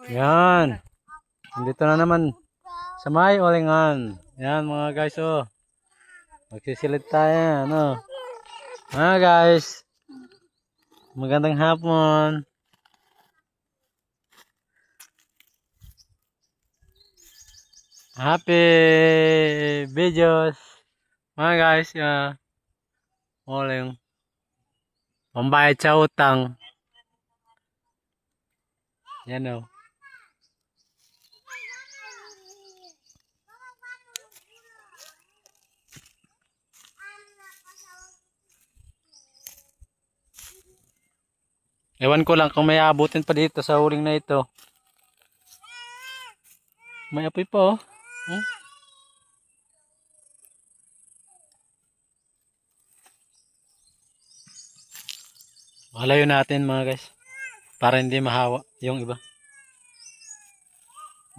Yan. Dito na naman sa may ulingan. Yan mga guys, oh. Magsisilid tayo, ano. Guys. Magandang hapon. Happy videos. Mga guys, uling. Pambayad sa utang. Yan, oh. Ewan ko lang kung may abutin pa dito sa uling na ito. May apoy pa, oh. Malayo natin mga guys. Para hindi mahawa yung iba.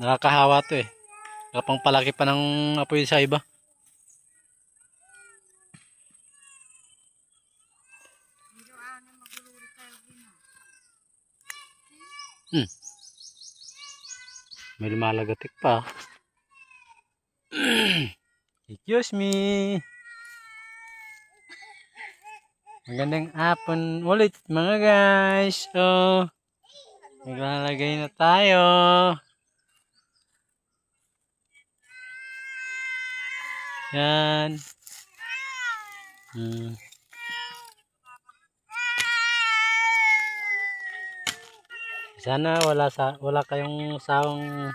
Nakakahawa to eh. Kapang palaki pa ng apoy sa iba. May lumalagatik pa. Excuse me. Magandang hapon ulit mga guys. So, maglalagay na tayo. Yan. Sana wala kayong sawang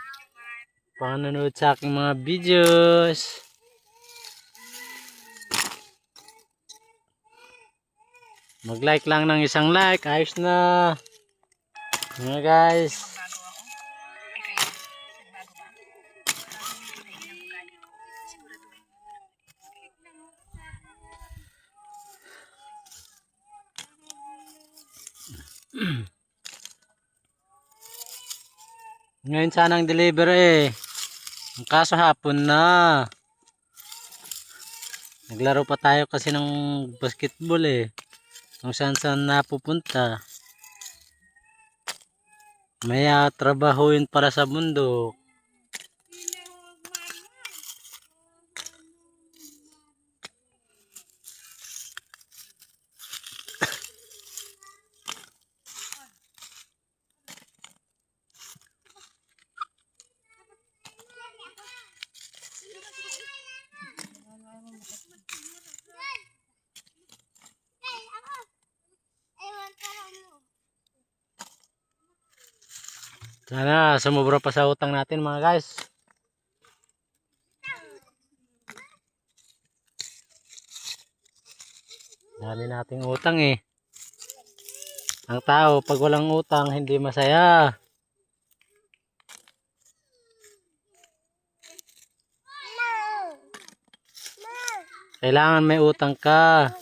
panonood sa aking mga videos. Mag-like lang ng isang like, ayos na. Mga guys. Ngayon sana ang delivery eh. Ang kaso hapon na. Naglaro pa tayo kasi ng basketball eh. Kung saan saan napupunta. May trabahuin para sa bundok. Sana sumubra pa sa utang natin mga guys. Dami nating utang eh. Ang tao pag walang utang hindi masaya. Kailangan may utang ka.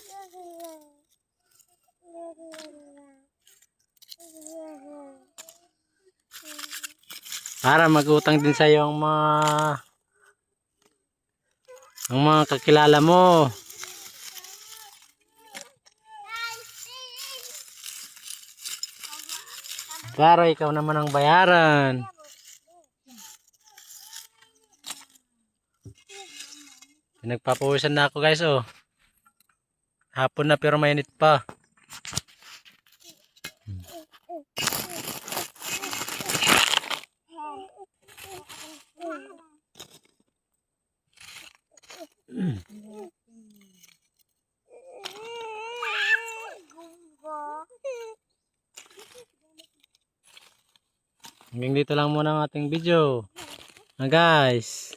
Para mag-utang din sa iyo ang mga kakilala mo. Para ikaw naman ang bayaran. Nagpapawisan na ako guys, oh. Hapon na pero mainit pa. Hanggang dito lang muna ang ating video. Guys.